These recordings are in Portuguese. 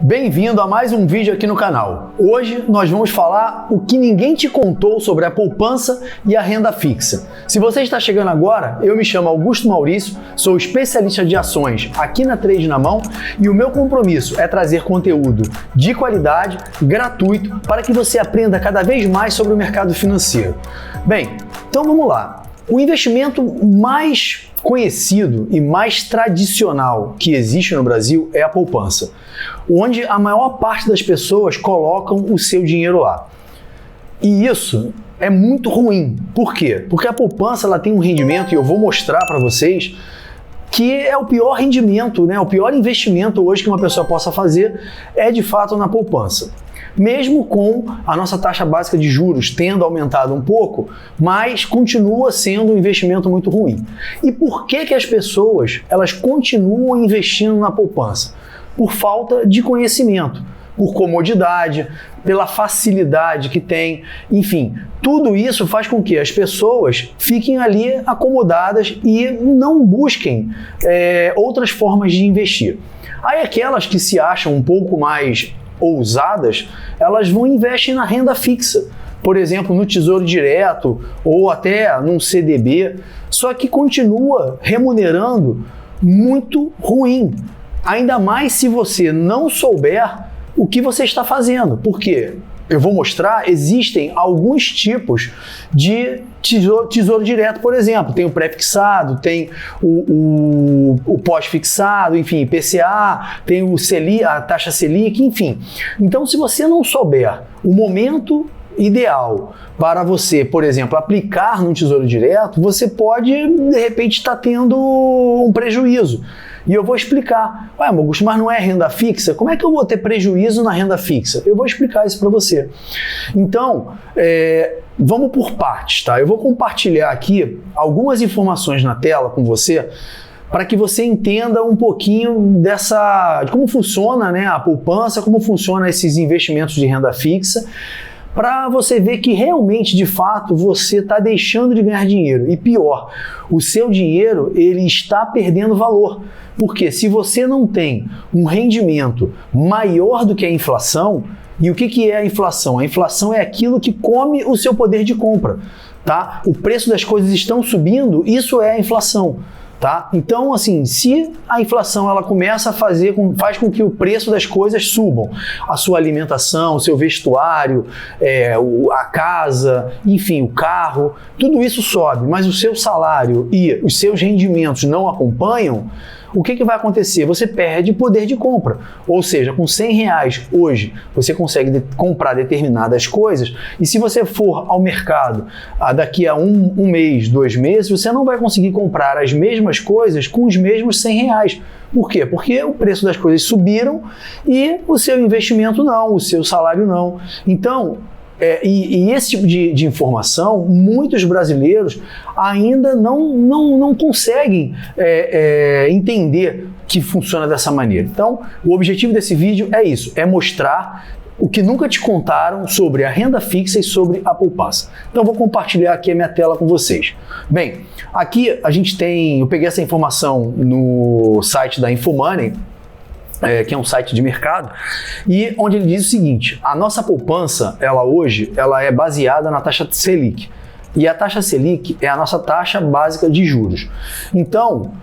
Bem-vindo a mais um vídeo aqui no canal. Hoje nós vamos falar o que ninguém te contou sobre a poupança e a renda fixa. Se você está chegando agora, eu me chamo Augusto Maurício, sou especialista de ações aqui na Trade na Mão e o meu compromisso é trazer conteúdo de qualidade, gratuito, para que você aprenda cada vez mais sobre o mercado financeiro. Bem, então vamos lá. O investimento mais conhecido e mais tradicional que existe no Brasil é a poupança, onde a maior parte das pessoas colocam o seu dinheiro lá. E isso é muito ruim. Por quê? Porque a poupança ela tem um rendimento, e eu vou mostrar para vocês, que é o pior rendimento, né? O pior investimento hoje que uma pessoa possa fazer é de fato na poupança. Mesmo com a nossa taxa básica de juros tendo aumentado um pouco, mas continua sendo um investimento muito ruim. E por que as pessoas elas continuam investindo na poupança? Por falta de conhecimento, por comodidade, pela facilidade que tem, enfim, tudo isso faz com que as pessoas fiquem ali acomodadas e não busquem outras formas de investir. Aí aquelas que se acham um pouco mais ousadas, elas vão investir na renda fixa, por exemplo, no Tesouro Direto ou até num CDB, só que continua remunerando muito ruim, ainda mais se você não souber o que você está fazendo, porque eu vou mostrar, existem alguns tipos de tesouro direto, por exemplo, tem o pré-fixado, tem o pós-fixado, enfim, IPCA, tem o Selic, a taxa Selic, enfim. Então, se você não souber o momento ideal para você, por exemplo, aplicar no tesouro direto, você pode, de repente, estar tendo um prejuízo. E eu vou explicar. Ué, Augusto, mas não é renda fixa? Como é que eu vou ter prejuízo na renda fixa? Eu vou explicar isso para você. Então, vamos por partes, tá? Eu vou compartilhar aqui algumas informações na tela com você para que você entenda um pouquinho de como funciona, né, a poupança, como funciona esses investimentos de renda fixa, para você ver que realmente, de fato, você está deixando de ganhar dinheiro. E pior, o seu dinheiro ele está perdendo valor. Porque se você não tem um rendimento maior do que a inflação, e o que é a inflação? A inflação é aquilo que come o seu poder de compra, tá? O preço das coisas estão subindo, isso é a inflação. Tá? Então, assim, se a inflação ela começa a faz com que o preço das coisas subam, a sua alimentação, o seu vestuário, a casa, enfim, o carro, tudo isso sobe, mas o seu salário e os seus rendimentos não acompanham, o que vai acontecer? Você perde poder de compra. Ou seja, com R$100 hoje, você consegue comprar determinadas coisas, e se você for ao mercado daqui a um mês, 2 meses, você não vai conseguir comprar as mesmas coisas com os mesmos R$100. Por quê? Porque o preço das coisas subiram e o seu investimento não, o seu salário não. Então, e esse tipo de informação, muitos brasileiros ainda não conseguem entender que funciona dessa maneira. Então, o objetivo desse vídeo é isso, é mostrar o que nunca te contaram sobre a renda fixa e sobre a poupança. Então, eu vou compartilhar aqui a minha tela com vocês. Bem, aqui eu peguei essa informação no site da Infomoney, que é um site de mercado, e onde ele diz o seguinte: a nossa poupança, hoje é baseada na taxa Selic, e a taxa Selic é a nossa taxa básica de juros. Então,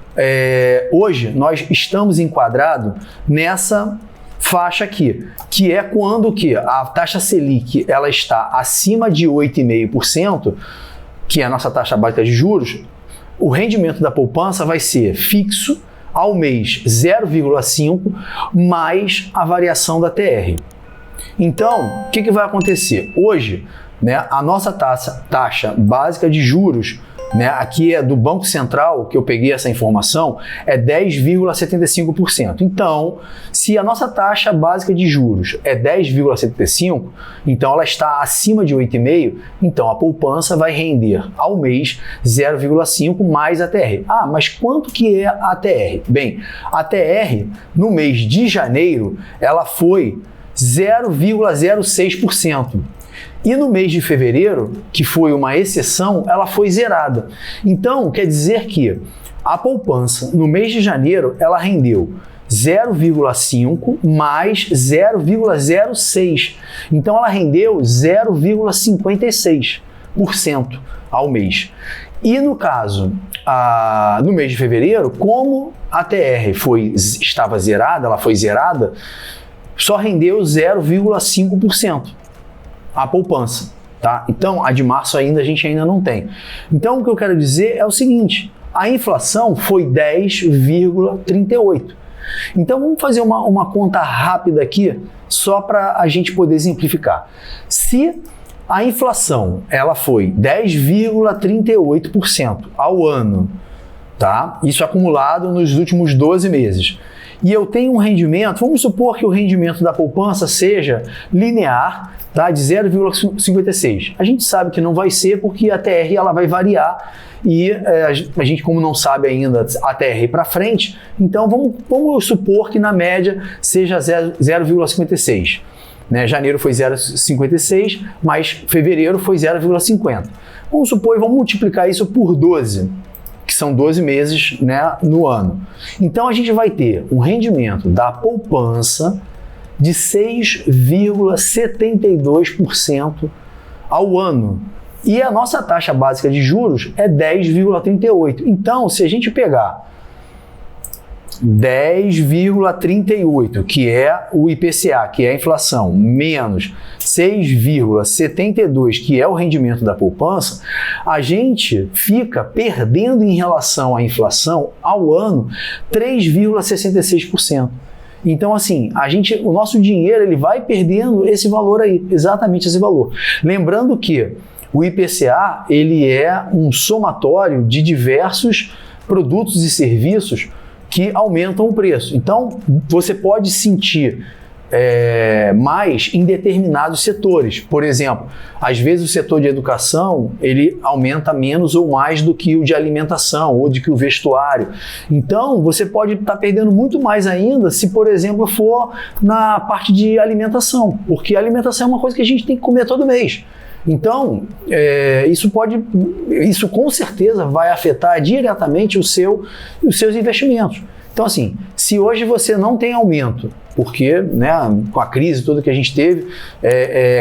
hoje nós estamos enquadrados nessa faixa aqui, que é quando a taxa Selic ela está acima de 8,5%, que é a nossa taxa básica de juros, o rendimento da poupança vai ser fixo, ao mês 0,5 mais a variação da TR. Então, o que vai acontecer? Hoje, né, a nossa taxa básica de juros, né, aqui é do Banco Central, que eu peguei essa informação, é 10,75%. Então, se a nossa taxa básica de juros é 10,75%, então ela está acima de 8,5%, então a poupança vai render ao mês 0,5% mais a TR. Ah, mas quanto que é a TR? Bem, a TR, no mês de janeiro, ela foi 0,06%. E no mês de fevereiro, que foi uma exceção, ela foi zerada. Então, quer dizer que a poupança, no mês de janeiro, ela rendeu 0,5 mais 0,06. Então ela rendeu 0,56% ao mês. E no caso, no mês de fevereiro, como a TR estava zerada, ela foi zerada, só rendeu 0,5% a poupança. Tá? Então, a de março a gente ainda não tem. Então, o que eu quero dizer é o seguinte, a inflação foi 10,38. Então, vamos fazer uma conta rápida aqui, só para a gente poder exemplificar. Se a inflação ela foi 10,38% ao ano, tá? Isso acumulado nos últimos 12 meses. E eu tenho um rendimento, vamos supor que o rendimento da poupança seja linear, tá? De 0,56. A gente sabe que não vai ser porque a TR ela vai variar e a gente, como não sabe ainda a TR para frente, então vamos supor que na média seja 0,56. Né? Janeiro foi 0,56, mas fevereiro foi 0,50. Vamos supor e vamos multiplicar isso por 12, que são 12 meses, né, no ano. Então a gente vai ter um rendimento da poupança de 6,72% ao ano. E a nossa taxa básica de juros é 10,38%. Então, se a gente pegar 10,38, que é o IPCA, que é a inflação, menos 6,72, que é o rendimento da poupança, a gente fica perdendo em relação à inflação ao ano 3,66%. Então, assim, o nosso dinheiro ele vai perdendo esse valor aí, exatamente esse valor. Lembrando que o IPCA ele é um somatório de diversos produtos e serviços que aumentam o preço. Então, você pode sentir mais em determinados setores. Por exemplo, às vezes o setor de educação ele aumenta menos ou mais do que o de alimentação ou do que o vestuário. Então, você pode estar perdendo muito mais ainda se, por exemplo, for na parte de alimentação, porque a alimentação é uma coisa que a gente tem que comer todo mês. Então, isso com certeza vai afetar diretamente os seus investimentos. Então, assim, se hoje você não tem aumento, porque, né, com a crise toda que a gente teve,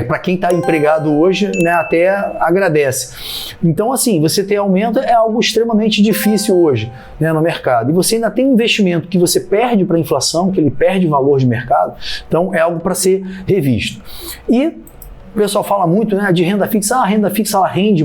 para quem está empregado hoje, né, até agradece. Então, assim, você ter aumento é algo extremamente difícil hoje, né, no mercado. E você ainda tem um investimento que você perde para a inflação, que ele perde valor de mercado, então é algo para ser revisto. E o pessoal fala muito, né, de renda fixa. A renda fixa ela rende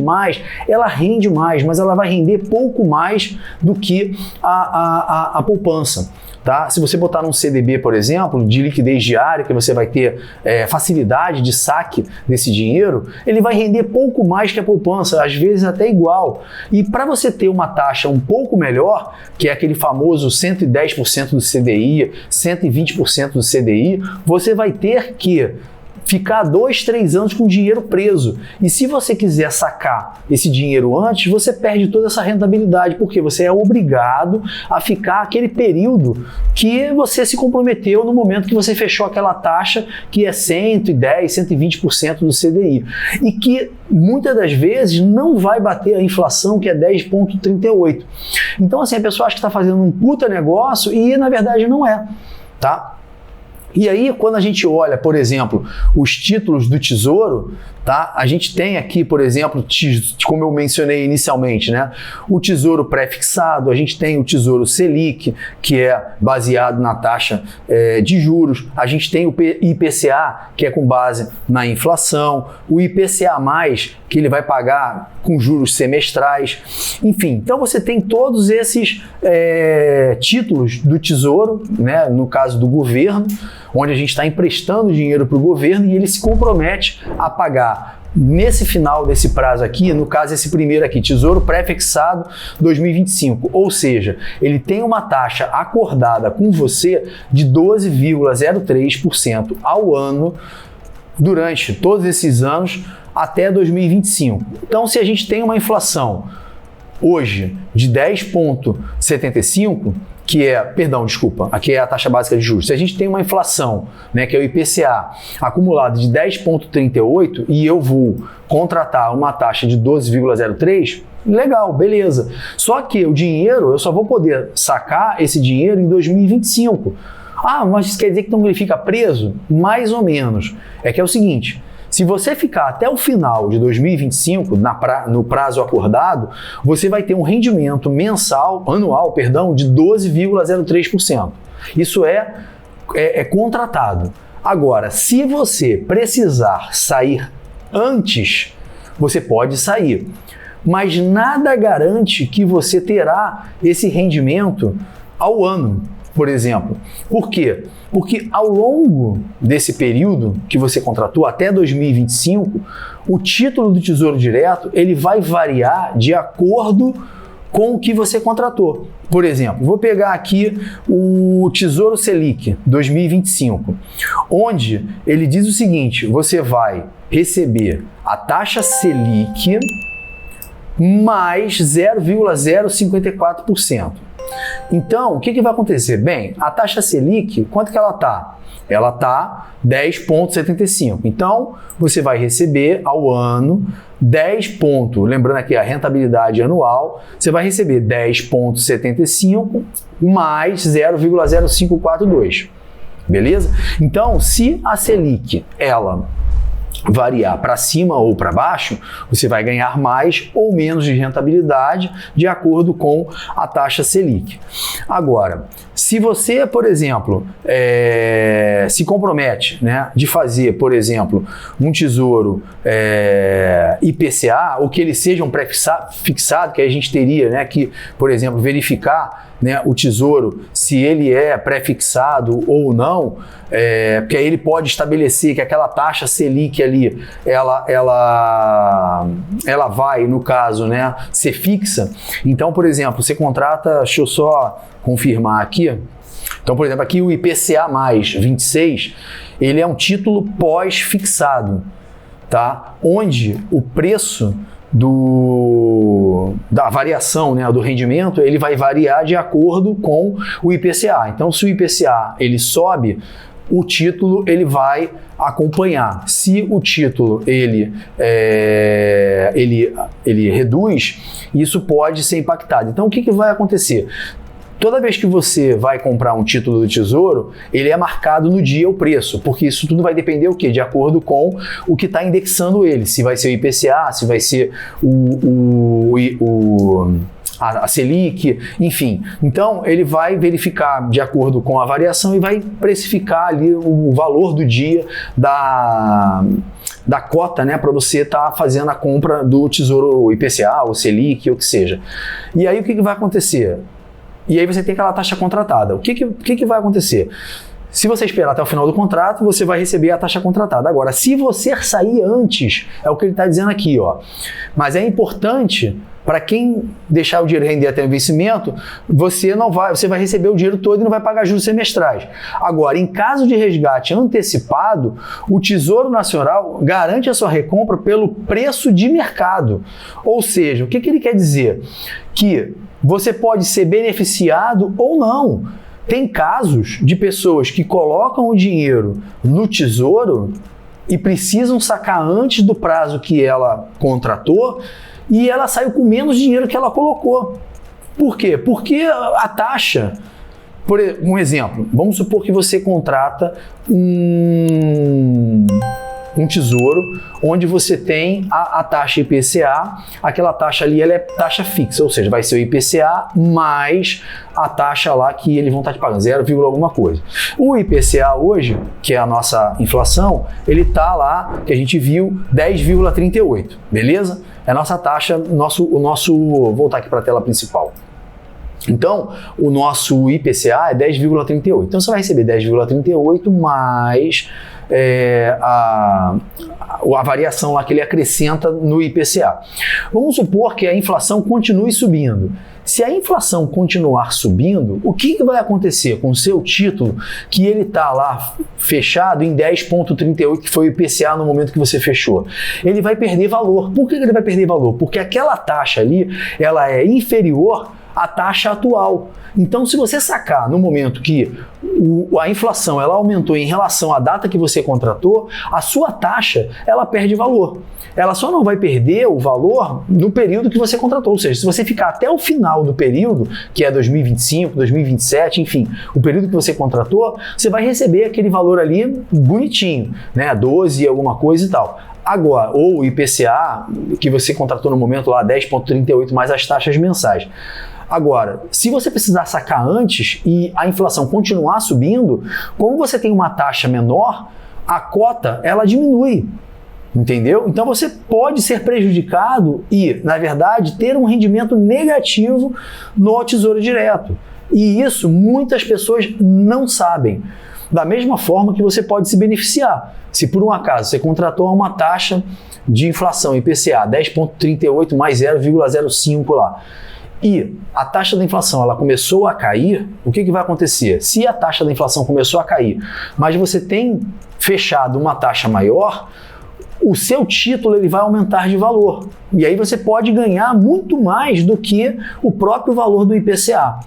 mais, mas ela vai render pouco mais do que a poupança. Tá? Se você botar num CDB, por exemplo, de liquidez diária, que você vai ter facilidade de saque desse dinheiro, ele vai render pouco mais que a poupança, às vezes até igual. E para você ter uma taxa um pouco melhor, que é aquele famoso 110% do CDI, 120% do CDI, você vai ter que ficar 2, 3 anos com dinheiro preso. E se você quiser sacar esse dinheiro antes, você perde toda essa rentabilidade, porque você é obrigado a ficar aquele período que você se comprometeu no momento que você fechou aquela taxa que é 110, 120% do CDI. E que muitas das vezes não vai bater a inflação, que é 10,38. Então, assim, a pessoa acha que está fazendo um puta negócio e, na verdade, não é, tá? E aí, quando a gente olha, por exemplo, os títulos do Tesouro, tá? A gente tem aqui, por exemplo, como eu mencionei inicialmente, né? O Tesouro pré-fixado, a gente tem o Tesouro Selic, que é baseado na taxa de juros, a gente tem o IPCA, que é com base na inflação, o IPCA+, que ele vai pagar com juros semestrais, enfim. Então você tem todos esses títulos do Tesouro, né? No caso do governo, onde a gente está emprestando dinheiro para o governo e ele se compromete a pagar nesse final desse prazo aqui, no caso esse primeiro aqui, Tesouro Pré-fixado 2025, ou seja, ele tem uma taxa acordada com você de 12,03% ao ano durante todos esses anos até 2025. Então, se a gente tem uma inflação hoje de 10,75%, aqui é a taxa básica de juros. Se a gente tem uma inflação, né, que é o IPCA, acumulado de 10,38 e eu vou contratar uma taxa de 12,03, legal, beleza. Só que o dinheiro, eu só vou poder sacar esse dinheiro em 2025. Ah, mas isso quer dizer que então ele fica preso? Mais ou menos. É que é o seguinte, se você ficar até o final de 2025, no prazo acordado, você vai ter um rendimento anual, de 12,03%. Isso é contratado. Agora, se você precisar sair antes, você pode sair. Mas nada garante que você terá esse rendimento ao ano, por exemplo. Por quê? Porque ao longo desse período que você contratou, até 2025, o título do Tesouro Direto ele vai variar de acordo com o que você contratou. Por exemplo, vou pegar aqui o Tesouro Selic 2025, onde ele diz o seguinte, você vai receber a taxa Selic mais 0,054%. Então, o que vai acontecer? Bem, a taxa Selic, quanto que ela está? Ela está 10,75. Então, você vai receber ao ano 10 lembrando aqui a rentabilidade anual, você vai receber 10,75 mais 0,0542. Beleza? Então, se a Selic, ela variar para cima ou para baixo, você vai ganhar mais ou menos de rentabilidade de acordo com a taxa Selic. Agora, se você, por exemplo, se compromete, né, de fazer, por exemplo, um tesouro IPCA, ou que ele seja um pré-fixado, que a gente teria, né, que, por exemplo, verificar, né, o tesouro se ele é pré-fixado ou não, porque aí ele pode estabelecer que aquela taxa Selic ali, ela vai, no caso, né, ser fixa. Então, por exemplo, você contrata, deixa eu só confirmar aqui. Então, por exemplo, aqui o IPCA mais 26, ele é um título pós-fixado, tá? Onde o preço da variação, né, do rendimento, ele vai variar de acordo com o IPCA. Então, se o IPCA ele sobe, o título ele vai acompanhar. Se o título ele reduz, isso pode ser impactado. Então, o que vai acontecer? Toda vez que você vai comprar um título do Tesouro, ele é marcado no dia o preço, porque isso tudo vai depender o quê? De acordo com o que está indexando ele. Se vai ser o IPCA, se vai ser a Selic, enfim. Então, ele vai verificar de acordo com a variação e vai precificar ali o valor do dia da cota, né, para você estar fazendo a compra do Tesouro IPCA, ou Selic, ou o que seja. E aí, o que vai acontecer? E aí você tem aquela taxa contratada. O que vai acontecer? Se você esperar até o final do contrato, você vai receber a taxa contratada. Agora, se você sair antes, é o que ele está dizendo aqui, ó. Mas é importante, para quem deixar o dinheiro render até o vencimento, você vai receber o dinheiro todo e não vai pagar juros semestrais. Agora, em caso de resgate antecipado, o Tesouro Nacional garante a sua recompra pelo preço de mercado. Ou seja, o que ele quer dizer? Que você pode ser beneficiado ou não. Tem casos de pessoas que colocam o dinheiro no Tesouro e precisam sacar antes do prazo que ela contratou e ela saiu com menos dinheiro que ela colocou. Por quê? Porque a taxa... Por um exemplo, vamos supor que você contrata um tesouro onde você tem a taxa IPCA, aquela taxa ali ela é taxa fixa, ou seja, vai ser o IPCA mais a taxa lá que eles vão estar te pagando, 0, alguma coisa. O IPCA hoje, que é a nossa inflação, ele está lá, que a gente viu, 10,38, beleza? É a nossa taxa, vou voltar aqui para a tela principal. Então, o nosso IPCA é 10,38. Então, você vai receber 10,38 mais a variação lá que ele acrescenta no IPCA. Vamos supor que a inflação continue subindo. Se a inflação continuar subindo, o que vai acontecer com o seu título que ele está lá fechado em 10,38, que foi o IPCA no momento que você fechou? Ele vai perder valor. Por que ele vai perder valor? Porque aquela taxa ali, ela é inferior a taxa atual. Então, se você sacar no momento que a inflação ela aumentou em relação à data que você contratou, a sua taxa ela perde valor. Ela só não vai perder o valor no período que você contratou. Ou seja, se você ficar até o final do período, que é 2025, 2027, enfim, o período que você contratou, você vai receber aquele valor ali bonitinho, né? 12 alguma coisa e tal. Agora, ou o IPCA, que você contratou no momento lá, 10,38 mais as taxas mensais. Agora, se você precisar sacar antes e a inflação continuar subindo, como você tem uma taxa menor, a cota ela diminui. Entendeu? Então você pode ser prejudicado e, na verdade, ter um rendimento negativo no Tesouro Direto. E isso muitas pessoas não sabem. Da mesma forma que você pode se beneficiar. Se por um acaso você contratou uma taxa de inflação IPCA 10,38 mais 0,05 lá, e a taxa da inflação ela começou a cair, o que vai acontecer? Se a taxa da inflação começou a cair, mas você tem fechado uma taxa maior, o seu título ele vai aumentar de valor. E aí você pode ganhar muito mais do que o próprio valor do IPCA.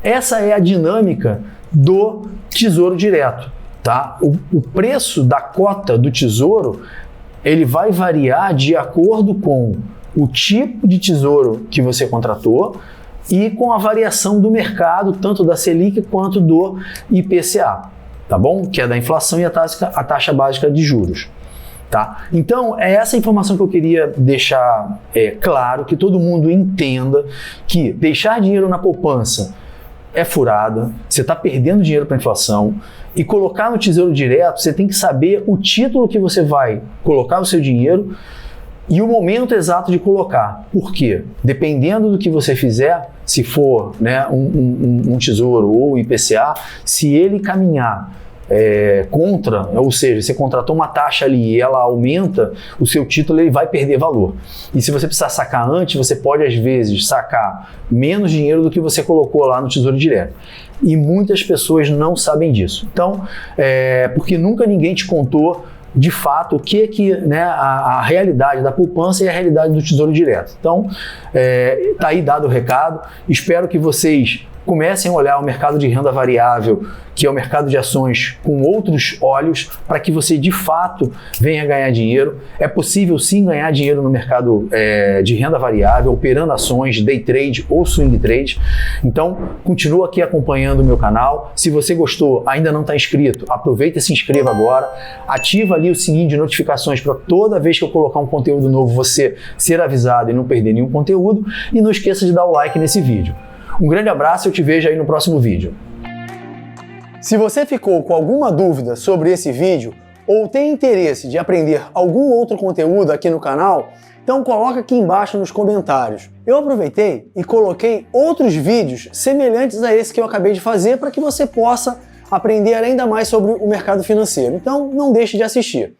Essa é a dinâmica do Tesouro Direto. Tá? O preço da cota do Tesouro ele vai variar de acordo com o tipo de tesouro que você contratou e com a variação do mercado, tanto da Selic quanto do IPCA, tá bom? Que é da inflação e a taxa básica de juros. Tá? Então, é essa informação que eu queria deixar claro, que todo mundo entenda que deixar dinheiro na poupança é furada, você está perdendo dinheiro para a inflação, e colocar no Tesouro Direto, você tem que saber o título que você vai colocar o seu dinheiro e o momento exato de colocar. Por quê? Dependendo do que você fizer, se for, né, um tesouro ou IPCA, se ele caminhar contra, ou seja, você contratou uma taxa ali e ela aumenta, o seu título ele vai perder valor. E se você precisar sacar antes, você pode às vezes sacar menos dinheiro do que você colocou lá no Tesouro Direto. E muitas pessoas não sabem disso. Então, porque nunca ninguém te contou de fato o que né, a realidade da poupança e a realidade do Tesouro Direto. Então, tá aí dado o recado. Espero que vocês comecem a olhar o mercado de renda variável, que é o mercado de ações, com outros olhos, para que você de fato venha ganhar dinheiro. É possível sim ganhar dinheiro no mercado de renda variável, operando ações, day trade ou swing trade. Então, continua aqui acompanhando o meu canal. Se você gostou, ainda não está inscrito, aproveita e se inscreva agora. Ativa ali o sininho de notificações para toda vez que eu colocar um conteúdo novo, você ser avisado e não perder nenhum conteúdo. E não esqueça de dar o like nesse vídeo. Um grande abraço e eu te vejo aí no próximo vídeo. Se você ficou com alguma dúvida sobre esse vídeo ou tem interesse de aprender algum outro conteúdo aqui no canal, então coloca aqui embaixo nos comentários. Eu aproveitei e coloquei outros vídeos semelhantes a esse que eu acabei de fazer para que você possa aprender ainda mais sobre o mercado financeiro. Então não deixe de assistir.